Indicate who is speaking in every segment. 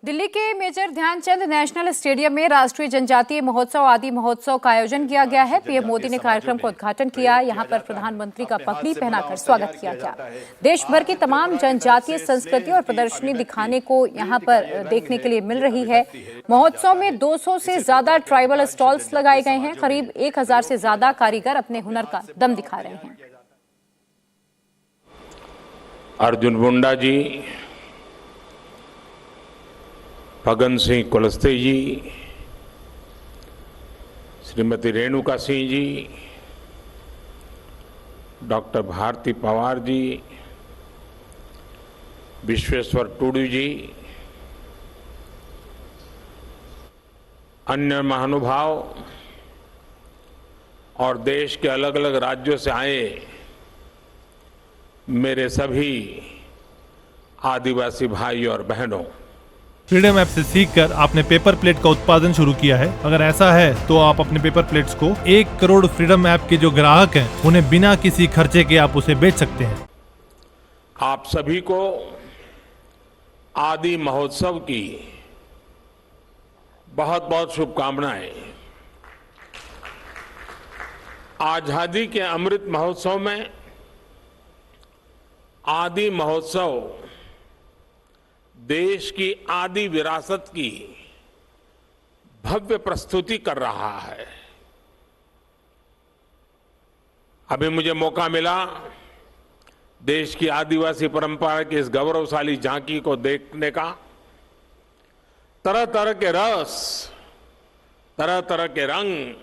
Speaker 1: दिल्ली के major Dhyanchand national stadium में राष्ट्रीय जनजातीय महोत्सव आदि महोत्सव का आयोजन किया गया है। पीएम मोदी ने कार्यक्रम का उद्घाटन किया। यहां पर प्रधानमंत्री का पगड़ी पहनाकर स्वागत किया गया। देश भर की तमाम जनजातीय संस्कृति और प्रदर्शनी दिखाने को यहां पर देखने के लिए मिल रही है। महोत्सव में 200 से ज्यादा ट्राइबल स्टॉल्स लगाए गए हैं। करीब 1000 से ज्यादा कारीगर अपने हुनर का दम दिखा रहे हैं।
Speaker 2: अर्जुन मुंडा जी, फगन सिंह कुलस्ते जी, श्रीमती रेणुका सिंह जी, डॉक्टर भारती पवार जी, विश्वेश्वर टूडू जी, अन्य महानुभाव और देश के अलग अलग राज्यों से आए मेरे सभी आदिवासी भाई और बहनों,
Speaker 3: फ्रीडम ऐप से सीखकर आपने पेपर प्लेट का उत्पादन शुरू किया है। अगर ऐसा है तो आप अपने पेपर प्लेट्स को 1 करोड़ फ्रीडम ऐप के जो ग्राहक हैं उन्हें बिना किसी खर्चे के आप उसे बेच सकते हैं।
Speaker 2: आप सभी को आदि महोत्सव की बहुत बहुत शुभकामनाएं। आजादी के अमृत महोत्सव में आदि महोत्सव देश की आदि विरासत की भव्य प्रस्तुति कर रहा है। अभी मुझे मौका मिला देश की आदिवासी परंपरा की इस गौरवशाली झांकी को देखने का। तरह तरह के रस, तरह तरह के रंग,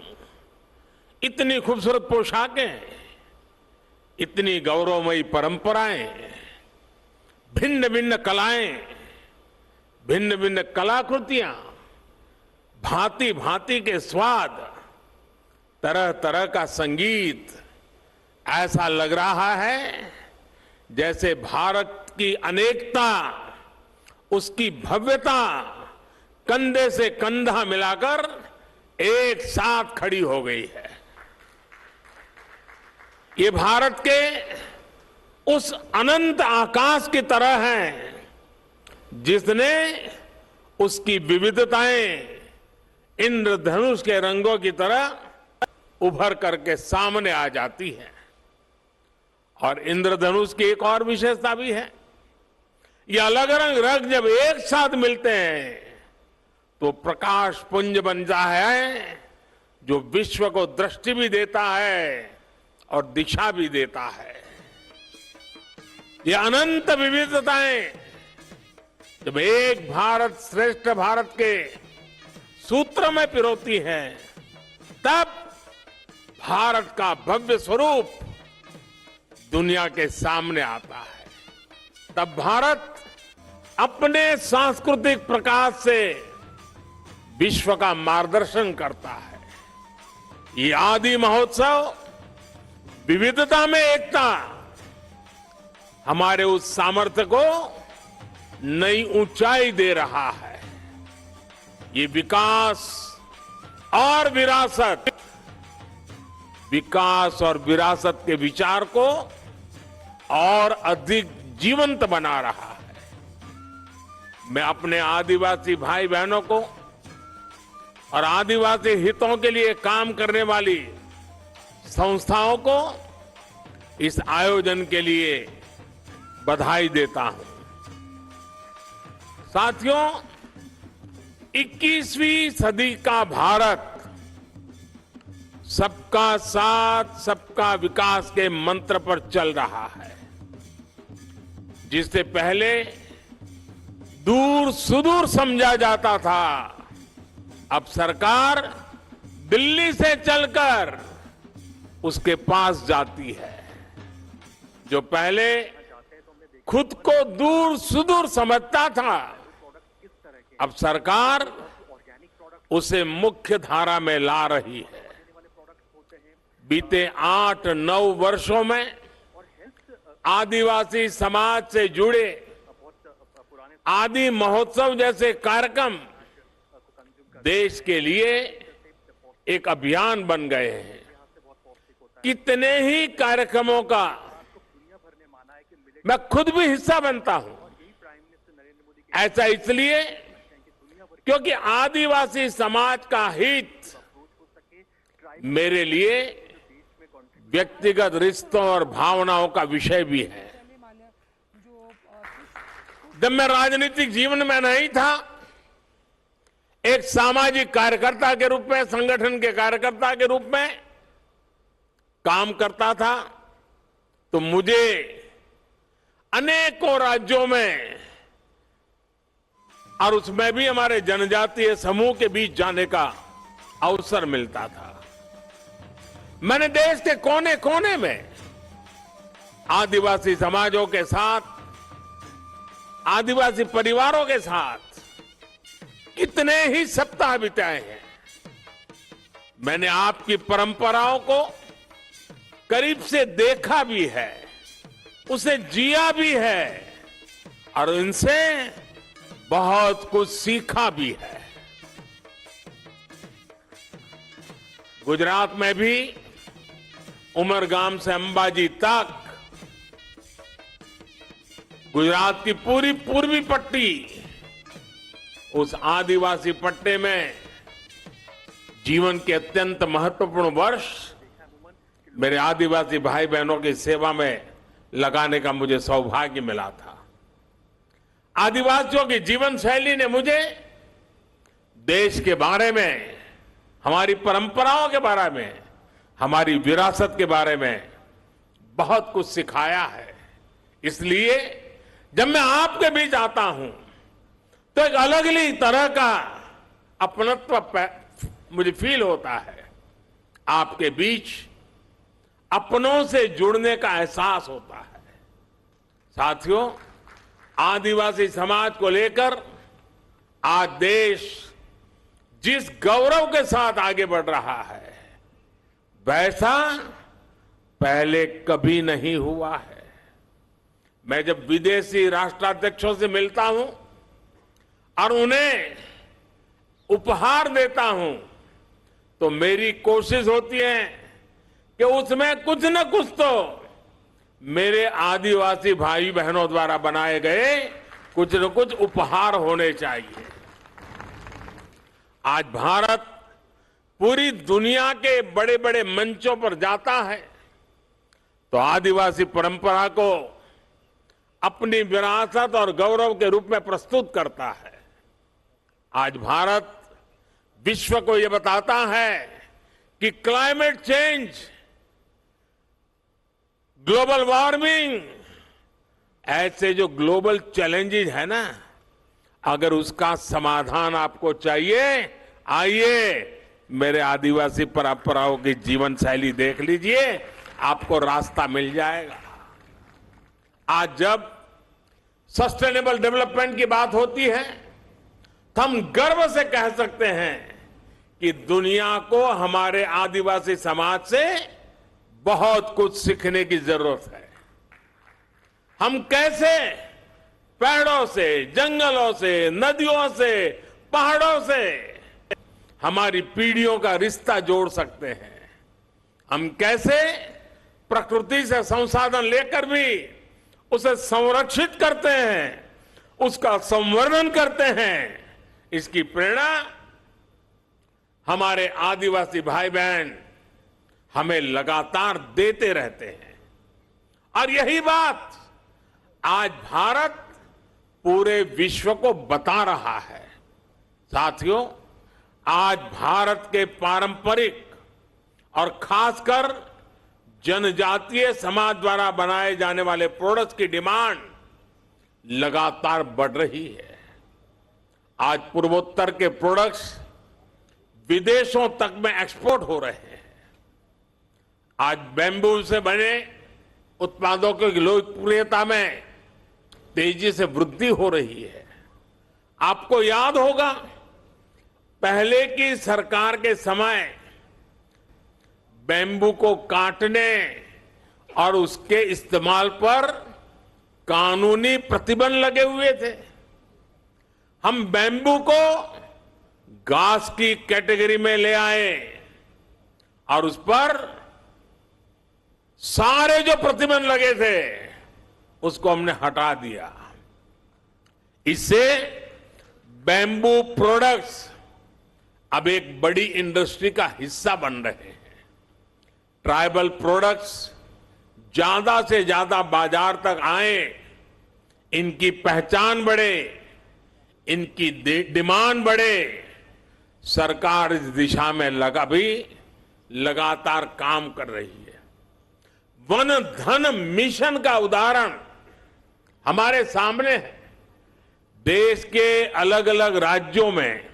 Speaker 2: इतनी खूबसूरत पोशाकें, इतनी गौरवमयी परंपराएं, भिन्न भिन्न कलाएं, भिन्न भिन्न कलाकृतियां, भांति भांति के स्वाद, तरह तरह का संगीत। ऐसा लग रहा है जैसे भारत की अनेकता, उसकी भव्यता कंधे से कंधा मिलाकर एक साथ खड़ी हो गई है। ये भारत के उस अनंत आकाश की तरह है जिसने उसकी विविधताएं इंद्रधनुष के रंगों की तरह उभर करके सामने आ जाती हैं। और इंद्रधनुष की एक और विशेषता भी है, ये अलग अलग रंग जब एक साथ मिलते हैं तो प्रकाश पुंज बनता है जो विश्व को दृष्टि भी देता है और दिशा भी देता है। ये अनंत विविधताएं जब एक भारत श्रेष्ठ भारत के सूत्र में पिरोती हैं, तब भारत का भव्य स्वरूप दुनिया के सामने आता है। तब भारत अपने सांस्कृतिक प्रकाश से विश्व का मार्गदर्शन करता है। ये आदि महोत्सव विविधता में एकता, हमारे उस सामर्थ्य को नई ऊंचाई दे रहा है। ये विकास और विरासत, विकास और विरासत के विचार को और अधिक जीवंत बना रहा है। मैं अपने आदिवासी भाई बहनों को और आदिवासी हितों के लिए काम करने वाली संस्थाओं को इस आयोजन के लिए बधाई देता हूं। साथियों, 21वीं सदी का भारत सबका साथ सबका विकास के मंत्र पर चल रहा है। जिससे पहले दूर सुदूर समझा जाता था, अब सरकार दिल्ली से चलकर उसके पास जाती है। जो पहले खुद को दूर सुदूर समझता था, अब सरकार उसे मुख्य धारा में ला रही है। बीते 8-9 वर्षों में आदिवासी समाज से जुड़े आदि महोत्सव जैसे कार्यक्रम देश के लिए एक अभियान बन गए हैं। कितने ही कार्यक्रमों का मैं खुद भी हिस्सा बनता हूं। ऐसा इसलिए क्योंकि आदिवासी समाज का हित मेरे लिए व्यक्तिगत रिश्तों और भावनाओं का विषय भी है। जब मैं राजनीतिक जीवन में नहीं था, एक सामाजिक कार्यकर्ता के रूप में, संगठन के कार्यकर्ता के रूप में काम करता था, तो मुझे अनेकों राज्यों में और उसमें भी हमारे जनजातीय समूह के बीच जाने का अवसर मिलता था। मैंने देश के कोने कोने में आदिवासी समाजों के साथ, आदिवासी परिवारों के साथ कितने ही सप्ताह बिताए हैं। मैंने आपकी परंपराओं को करीब से देखा भी है, उसे जिया भी है और इनसे बहुत कुछ सीखा भी है। गुजरात में भी उमरगाम से अंबाजी तक गुजरात की पूरी पूर्वी पट्टी, उस आदिवासी पट्टे में जीवन के अत्यंत महत्वपूर्ण वर्ष मेरे आदिवासी भाई बहनों की सेवा में लगाने का मुझे सौभाग्य मिला था। आदिवासियों की जीवन शैली ने मुझे देश के बारे में, हमारी परंपराओं के बारे में, हमारी विरासत के बारे में बहुत कुछ सिखाया है। इसलिए जब मैं आपके बीच आता हूं तो एक अलग ही तरह का अपनत्व मुझे फील होता है। आपके बीच अपनों से जुड़ने का एहसास होता है। साथियों, आदिवासी समाज को लेकर आज देश जिस गौरव के साथ आगे बढ़ रहा है, वैसा पहले कभी नहीं हुआ है। मैं जब विदेशी राष्ट्राध्यक्षों से मिलता हूं और उन्हें उपहार देता हूं, तो मेरी कोशिश होती है कि उसमें कुछ न कुछ तो मेरे आदिवासी भाई बहनों द्वारा बनाए गए कुछ न कुछ उपहार होने चाहिए। आज भारत पूरी दुनिया के बड़े बड़े मंचों पर जाता है तो आदिवासी परंपरा को अपनी विरासत और गौरव के रूप में प्रस्तुत करता है। आज भारत विश्व को यह बताता है कि क्लाइमेट चेंज, ग्लोबल वार्मिंग, ऐसे जो ग्लोबल चैलेंजेस है ना, अगर उसका समाधान आपको चाहिए, आइए मेरे आदिवासी परंपराओं की जीवन शैली देख लीजिए, आपको रास्ता मिल जाएगा। आज जब सस्टेनेबल डेवलपमेंट की बात होती है तो हम गर्व से कह सकते हैं कि दुनिया को हमारे आदिवासी समाज से बहुत कुछ सीखने की जरूरत है। हम कैसे पेड़ों से, जंगलों से, नदियों से, पहाड़ों से हमारी पीढ़ियों का रिश्ता जोड़ सकते हैं। हम कैसे प्रकृति से संसाधन लेकर भी उसे संरक्षित करते हैं, उसका संवर्धन करते हैं, इसकी प्रेरणा हमारे आदिवासी भाई बहन हमें लगातार देते रहते हैं। और यही बात आज भारत पूरे विश्व को बता रहा है। साथियों, आज भारत के पारंपरिक और खासकर जनजातीय समाज द्वारा बनाए जाने वाले प्रोडक्ट्स की डिमांड लगातार बढ़ रही है। आज पूर्वोत्तर के प्रोडक्ट्स विदेशों तक में एक्सपोर्ट हो रहे हैं। आज बैम्बू से बने उत्पादों की लोकप्रियता में तेजी से वृद्धि हो रही है। आपको याद होगा, पहले की सरकार के समय बैम्बू को काटने और उसके इस्तेमाल पर कानूनी प्रतिबंध लगे हुए थे। हम बैम्बू को घास की कैटेगरी में ले आए और उस पर सारे जो प्रतिबंध लगे थे उसको हमने हटा दिया। इससे बैम्बू प्रोडक्ट्स अब एक बड़ी इंडस्ट्री का हिस्सा बन रहे हैं। ट्राइबल प्रोडक्ट्स ज्यादा से ज्यादा बाजार तक आए, इनकी पहचान बढ़े, इनकी डिमांड बढ़े। सरकार इस दिशा में लगातार काम कर रही है। वन धन मिशन का उदाहरण हमारे सामने है। देश के अलग अलग राज्यों में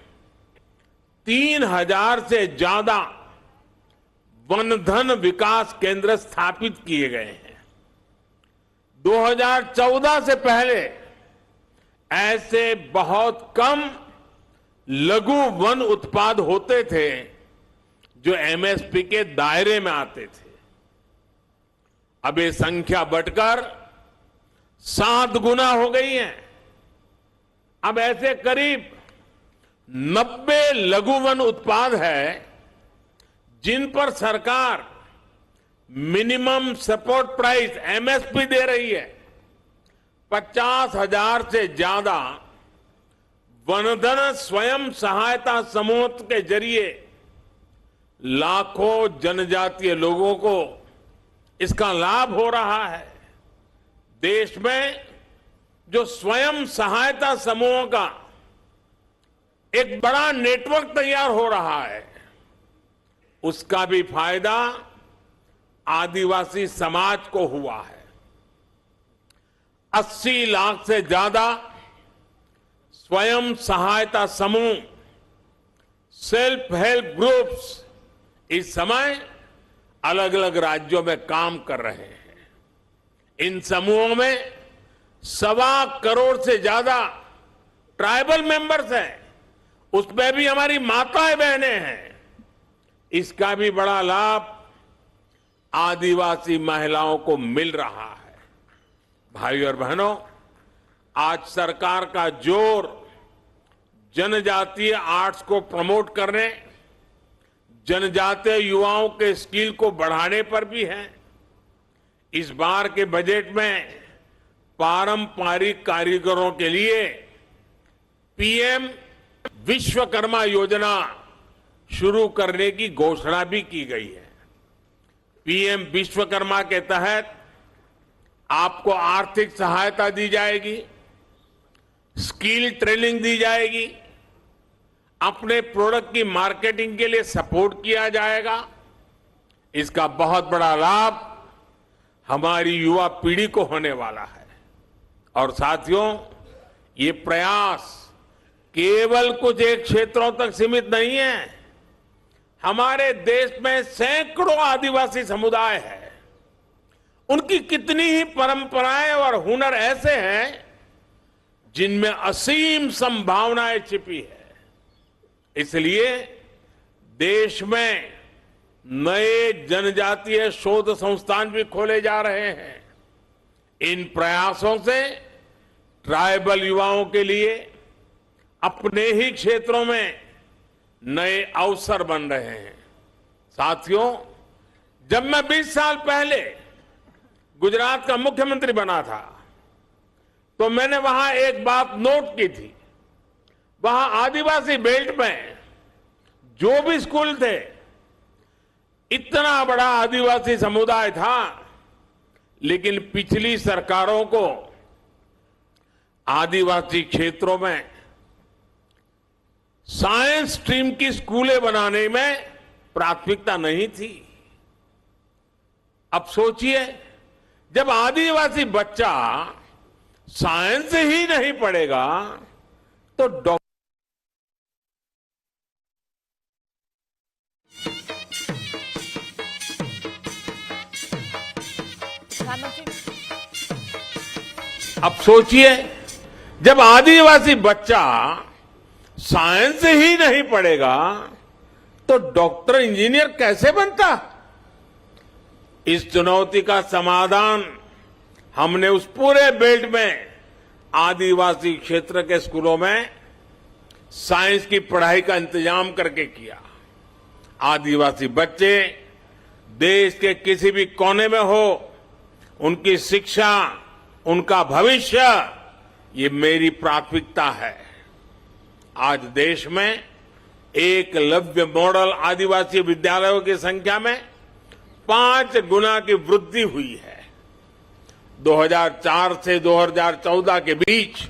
Speaker 2: 3000 से ज्यादा वन धन विकास केंद्र स्थापित किए गए हैं। 2014 से पहले ऐसे बहुत कम लघु वन उत्पाद होते थे जो एमएसपी के दायरे में आते थे। अब ये संख्या बढ़कर 7 गुना हो गई है। अब ऐसे करीब 90 लघु वन उत्पाद है जिन पर सरकार मिनिमम सपोर्ट प्राइस एमएसपी दे रही है। 50,000 से ज्यादा वनधन स्वयं सहायता समूह के जरिए लाखों जनजातीय लोगों को इसका लाभ हो रहा है। देश में जो स्वयं सहायता समूहों का एक बड़ा नेटवर्क तैयार हो रहा है, उसका भी फायदा आदिवासी समाज को हुआ है। 80 लाख से ज्यादा स्वयं सहायता समूह, सेल्फ हेल्प ग्रुप्स इस समय अलग अलग राज्यों में काम कर रहे हैं। इन समूहों में 1.25 करोड़ से ज्यादा ट्राइबल मेंबर्स हैं, उसमें भी हमारी माताएं बहनें हैं। इसका भी बड़ा लाभ आदिवासी महिलाओं को मिल रहा है। भाइयों और बहनों, आज सरकार का जोर जनजातीय आर्ट्स को प्रमोट करने, जनजातीय युवाओं के स्किल को बढ़ाने पर भी है। इस बार के बजट में पारंपरिक कारीगरों के लिए पीएम विश्वकर्मा योजना शुरू करने की घोषणा भी की गई है। पीएम विश्वकर्मा के तहत आपको आर्थिक सहायता दी जाएगी, स्किल ट्रेनिंग दी जाएगी, अपने प्रोडक्ट की मार्केटिंग के लिए सपोर्ट किया जाएगा। इसका बहुत बड़ा लाभ हमारी युवा पीढ़ी को होने वाला है। और साथियों, ये प्रयास केवल कुछ एक क्षेत्रों तक सीमित नहीं है। हमारे देश में सैकड़ों आदिवासी समुदाय हैं। उनकी कितनी ही परंपराएं और हुनर ऐसे हैं जिनमें असीम संभावनाएं छिपी है। इसलिए देश में नए जनजातीय शोध संस्थान भी खोले जा रहे हैं। इन प्रयासों से ट्राइबल युवाओं के लिए अपने ही क्षेत्रों में नए अवसर बन रहे हैं। साथियों, जब मैं 20 साल पहले गुजरात का मुख्यमंत्री बना था तो मैंने वहां एक बात नोट की थी। वहां आदिवासी बेल्ट में जो भी स्कूल थे, इतना बड़ा आदिवासी समुदाय था, लेकिन पिछली सरकारों को आदिवासी क्षेत्रों में साइंस स्ट्रीम की स्कूलें बनाने में प्राथमिकता नहीं थी। अब सोचिए, जब आदिवासी बच्चा साइंस ही नहीं पढ़ेगा तो अब सोचिए, जब आदिवासी बच्चा साइंस ही नहीं पढ़ेगा तो डॉक्टर इंजीनियर कैसे बनता? इस चुनौती का समाधान हमने उस पूरे बेल्ट में आदिवासी क्षेत्र के स्कूलों में साइंस की पढ़ाई का इंतजाम करके किया। आदिवासी बच्चे देश के किसी भी कोने में हो, उनकी शिक्षा, उनका भविष्य, ये मेरी प्राथमिकता है। आज देश में एकलव्य मॉडल आदिवासी विद्यालयों की संख्या में 5 गुना की वृद्धि हुई है। 2004 से 2014 के बीच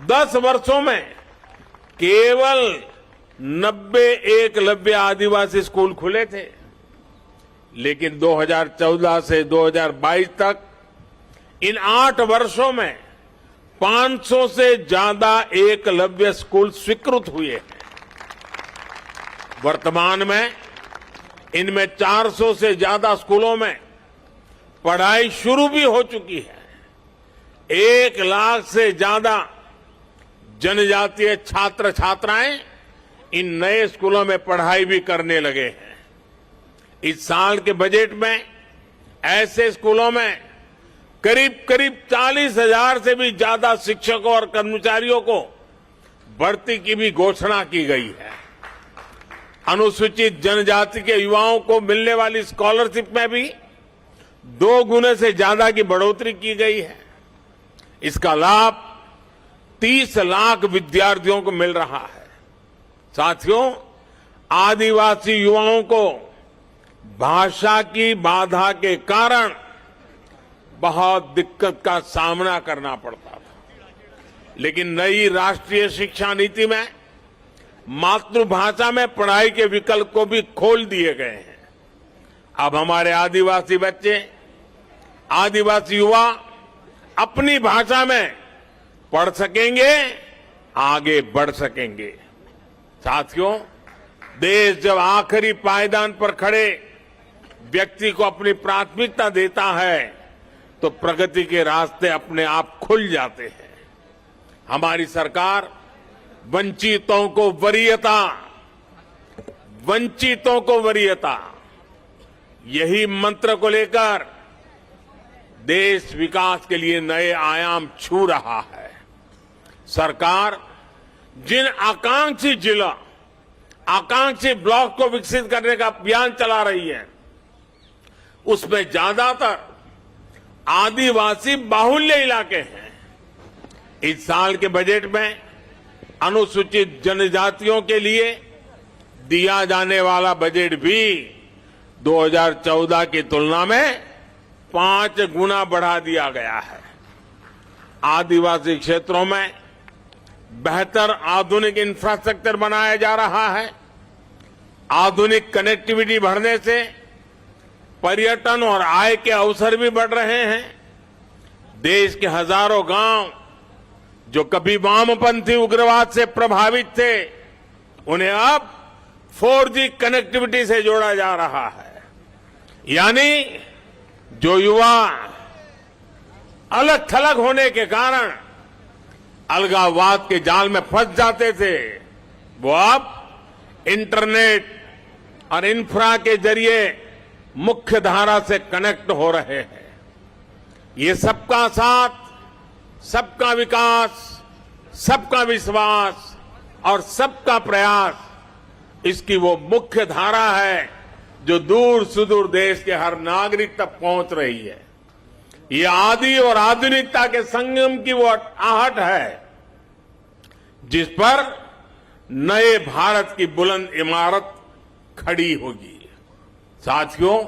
Speaker 2: 10 वर्षों में केवल 90 एकलव्य आदिवासी स्कूल खुले थे, लेकिन 2014 से 2022 तक इन 8 वर्षों में 500 से ज्यादा एकलव्य स्कूल स्वीकृत हुए हैं। वर्तमान में इनमें 400 से ज्यादा स्कूलों में पढ़ाई शुरू भी हो चुकी है। 1 लाख से ज्यादा जनजातीय छात्र छात्राएं इन नए स्कूलों में पढ़ाई भी करने लगे हैं। इस साल के बजट में ऐसे स्कूलों में करीब 40,000 से भी ज्यादा शिक्षकों और कर्मचारियों को भर्ती की भी घोषणा की गई है। अनुसूचित जनजाति के युवाओं को मिलने वाली स्कॉलरशिप में भी 2 गुने से ज्यादा की बढ़ोतरी की गई है। इसका लाभ 30 लाख विद्यार्थियों को मिल रहा है। साथियों, आदिवासी युवाओं को भाषा की बाधा के कारण बहुत दिक्कत का सामना करना पड़ता था, लेकिन नई राष्ट्रीय शिक्षा नीति में मातृभाषा में पढ़ाई के विकल्प को भी खोल दिए गए हैं। अब हमारे आदिवासी बच्चे, आदिवासी युवा अपनी भाषा में पढ़ सकेंगे, आगे बढ़ सकेंगे। साथियों, देश जब आखिरी पायदान पर खड़े व्यक्ति को अपनी प्राथमिकता देता है तो प्रगति के रास्ते अपने आप खुल जाते हैं। हमारी सरकार वंचितों को वरीयता यही मंत्र को लेकर देश विकास के लिए नए आयाम छू रहा है। सरकार जिन आकांक्षी जिला, आकांक्षी ब्लॉक को विकसित करने का अभियान चला रही है, उसमें ज्यादातर आदिवासी बाहुल्य इलाके हैं। इस साल के बजट में अनुसूचित जनजातियों के लिए दिया जाने वाला बजट भी 2014 की तुलना में 5 गुना बढ़ा दिया गया है। आदिवासी क्षेत्रों में बेहतर आधुनिक इंफ्रास्ट्रक्चर बनाया जा रहा है। आधुनिक कनेक्टिविटी बढ़ने से पर्यटन और आय के अवसर भी बढ़ रहे हैं। देश के हजारों गांव जो कभी वामपंथी उग्रवाद से प्रभावित थे, उन्हें अब 4G कनेक्टिविटी से जोड़ा जा रहा है। यानी जो युवा अलग थलग होने के कारण अलगाववाद के जाल में फंस जाते थे, वो अब इंटरनेट और इंफ्रा के जरिए मुख्य धारा से कनेक्ट हो रहे हैं। ये सबका साथ, सबका विकास, सबका विश्वास और सबका प्रयास, इसकी वो मुख्य धारा है जो दूर सुदूर देश के हर नागरिक तक पहुंच रही है। ये आदि और आधुनिकता के संगम की वो आहट है जिस पर नए भारत की बुलंद इमारत खड़ी होगी। साथियों,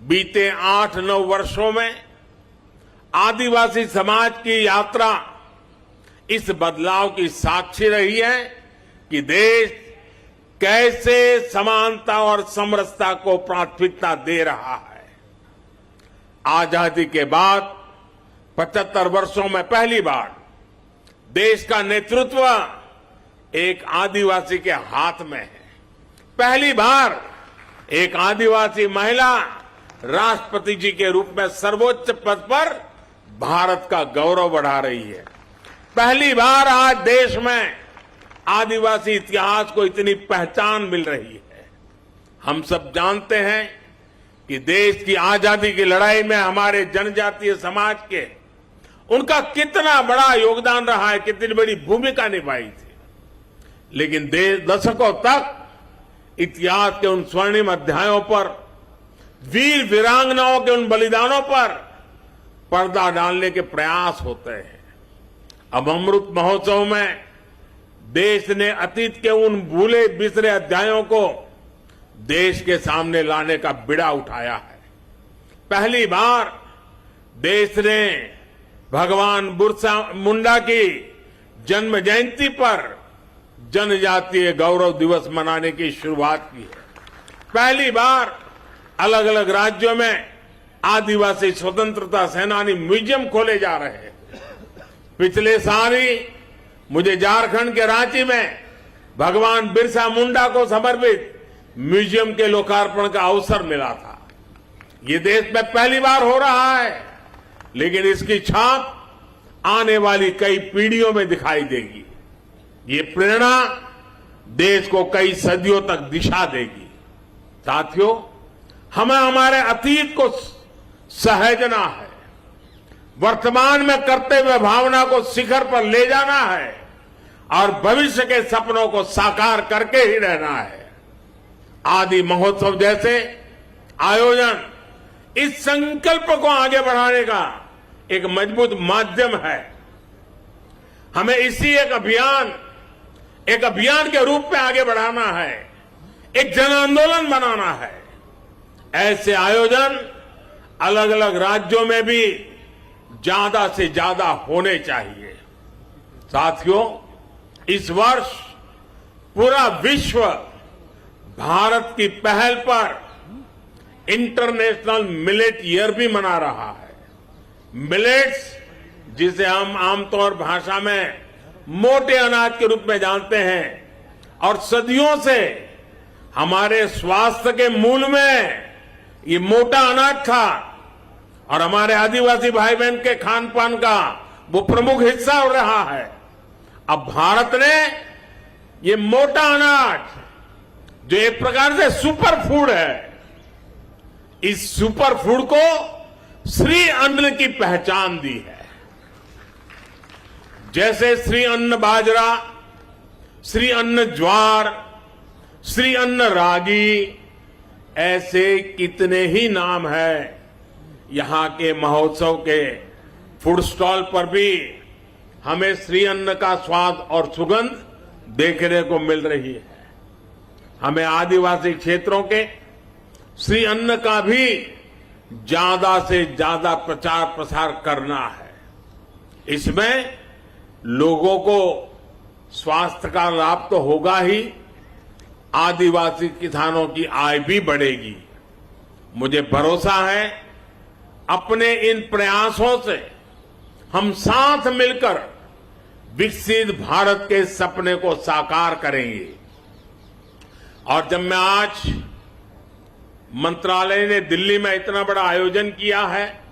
Speaker 2: बीते 8-9 वर्षों में आदिवासी समाज की यात्रा इस बदलाव की साक्षी रही है कि देश कैसे समानता और समरसता को प्राथमिकता दे रहा है। आजादी के बाद 75 वर्षों में पहली बार देश का नेतृत्व एक आदिवासी के हाथ में है। पहली बार एक आदिवासी महिला राष्ट्रपति जी के रूप में सर्वोच्च पद पर भारत का गौरव बढ़ा रही है। पहली बार आज देश में आदिवासी इतिहास को इतनी पहचान मिल रही है। हम सब जानते हैं कि देश की आजादी की लड़ाई में हमारे जनजातीय समाज के उनका कितना बड़ा योगदान रहा है, कितनी बड़ी भूमिका निभाई थी। लेकिन देश दशकों तक इतिहास के उन स्वर्णिम अध्यायों पर, वीर वीरांगनाओं के उन बलिदानों पर पर्दा डालने के प्रयास होते हैं। अब अमृत महोत्सव में देश ने अतीत के उन भूले बिसरे अध्यायों को देश के सामने लाने का बिड़ा उठाया है। पहली बार देश ने भगवान बिरसा मुंडा की जन्म जयंती पर जनजातीय गौरव दिवस मनाने की शुरुआत की है। पहली बार अलग अलग राज्यों में आदिवासी स्वतंत्रता सेनानी म्यूजियम खोले जा रहे हैं। पिछले साल ही मुझे झारखंड के रांची में भगवान बिरसा मुंडा को समर्पित म्यूजियम के लोकार्पण का अवसर मिला था। ये देश में पहली बार हो रहा है, लेकिन इसकी छाप आने वाली कई पीढ़ियों में दिखाई देगी। ये प्रेरणा देश को कई सदियों तक दिशा देगी। साथियों, हमें हमारे अतीत को सहेजना है, वर्तमान में करते हुए भावना को शिखर पर ले जाना है और भविष्य के सपनों को साकार करके ही रहना है। आदि महोत्सव जैसे आयोजन इस संकल्प को आगे बढ़ाने का एक मजबूत माध्यम है। हमें इसी एक अभियान के रूप में आगे बढ़ाना है, एक जन आंदोलन बनाना है। ऐसे आयोजन अलग अलग राज्यों में भी ज्यादा से ज्यादा होने चाहिए। साथियों, इस वर्ष पूरा विश्व भारत की पहल पर इंटरनेशनल मिलेट ईयर भी मना रहा है। मिलेट्स, जिसे हम आमतौर भाषा में मोटे अनाज के रूप में जानते हैं और सदियों से हमारे स्वास्थ्य के मूल में ये मोटा अनाज था और हमारे आदिवासी भाई बहन के खान पान का वो प्रमुख हिस्सा हो रहा है। अब भारत ने ये मोटा अनाज, जो एक प्रकार से सुपर फूड है, इस सुपर फूड को श्री अन्न की पहचान दी है। जैसे श्री अन्न बाजरा, श्री अन्न ज्वार, श्री अन्न रागी, ऐसे कितने ही नाम हैं। यहां के महोत्सव के फूड स्टॉल पर भी हमें श्री अन्न का स्वाद और सुगंध देखने को मिल रही है। हमें आदिवासी क्षेत्रों के श्री अन्न का भी ज्यादा से ज्यादा प्रचार प्रसार करना है। इसमें लोगों को स्वास्थ्य का लाभ तो होगा ही, आदिवासी किसानों की आय भी बढ़ेगी। मुझे भरोसा है अपने इन प्रयासों से हम साथ मिलकर विकसित भारत के सपने को साकार करेंगे। और जब मैं आज मंत्रालय ने दिल्ली में इतना बड़ा आयोजन किया है,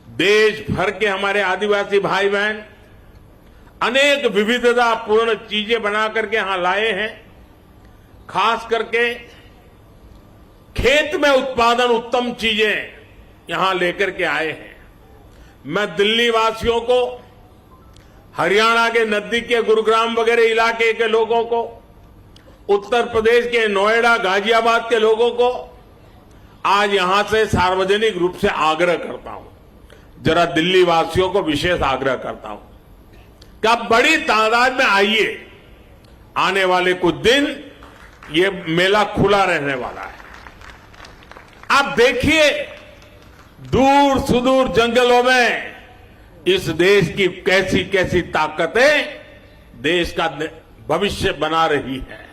Speaker 2: देश भर के हमारे आदिवासी भाई बहन अनेक विविधतापूर्ण चीजें बना करके यहां लाए हैं। खास करके खेत में उत्पादन उत्तम चीजें यहां लेकर के आए हैं। मैं दिल्ली वासियों को, हरियाणा के नजदीक के गुरुग्राम वगैरह इलाके के लोगों को, उत्तर प्रदेश के नोएडा गाजियाबाद के लोगों को आज यहां से सार्वजनिक रूप से आग्रह करता हूं, जरा दिल्ली वासियों को विशेष आग्रह करता हूं कि आप बड़ी तादाद में आइए। आने वाले कुछ दिन ये मेला खुला रहने वाला है। आप देखिए, दूर सुदूर जंगलों में इस देश की कैसी कैसी ताकतें देश का भविष्य बना रही है।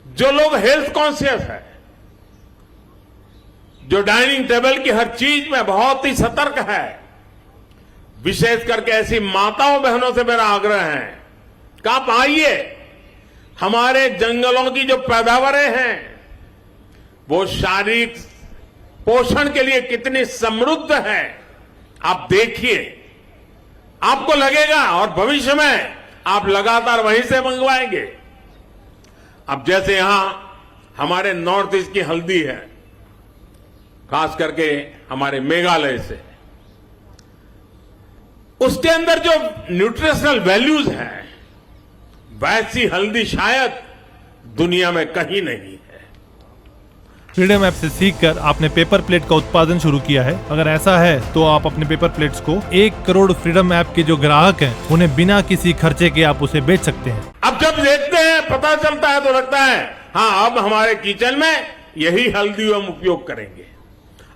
Speaker 2: जो लोग हेल्थ कॉन्शियस है, जो डाइनिंग टेबल की हर चीज में बहुत ही सतर्क है, विशेष करके ऐसी माताओं बहनों से मेरा आग्रह है कि आप आइए। हमारे जंगलों की जो पैदावारें हैं वो शारीरिक पोषण के लिए कितनी समृद्ध है, आप देखिए, आपको लगेगा और भविष्य में आप लगातार वहीं से मंगवाएंगे। अब जैसे यहां हमारे नॉर्थ ईस्ट की हल्दी है, खास करके हमारे मेघालय से, उसके अंदर जो न्यूट्रिशनल वैल्यूज हैं, वैसी हल्दी शायद दुनिया में कहीं नहीं है।
Speaker 3: फ्रीडम ऐप से सीखकर आपने पेपर प्लेट का उत्पादन शुरू किया है? अगर ऐसा है तो आप अपने पेपर प्लेट्स को 1 करोड़ फ्रीडम ऐप के जो ग्राहक हैं उन्हें बिना किसी खर्चे के आप उसे बेच सकते हैं।
Speaker 2: अब जब देखते हैं पता चलता है तो लगता है हाँ अब हमारे किचन में यही हल्दी हम उपयोग करेंगे।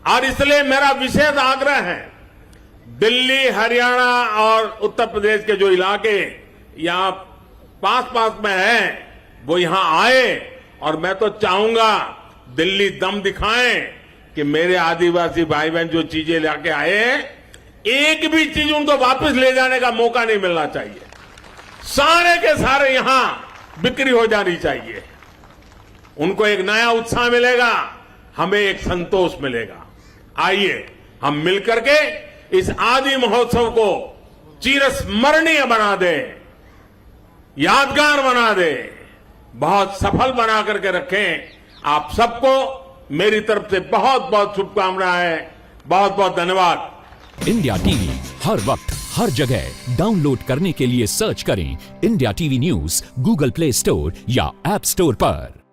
Speaker 2: और इसलिए मेरा विशेष आग्रह है, दिल्ली, हरियाणा और उत्तर प्रदेश के जो इलाके यहाँ पास में हैं वो यहाँ आए, और मैं तो चाहूंगा दिल्ली दम दिखाएं कि मेरे आदिवासी भाई बहन जो चीजें लाके आए हैं, एक भी चीज उनको वापस ले जाने का मौका नहीं मिलना चाहिए। सारे के सारे यहां बिक्री हो जानी चाहिए। उनको एक नया उत्साह मिलेगा, हमें एक संतोष मिलेगा। आइए हम मिलकर के इस आदि महोत्सव को चिरस्मरणीय बना दें, यादगार बना दें, बहुत सफल बना करके रखें। आप सबको मेरी तरफ से बहुत बहुत शुभकामनाएं, बहुत बहुत धन्यवाद।
Speaker 4: इंडिया टीवी हर वक्त हर जगह डाउनलोड करने के लिए सर्च करें India TV news Google play store या ऐप स्टोर पर।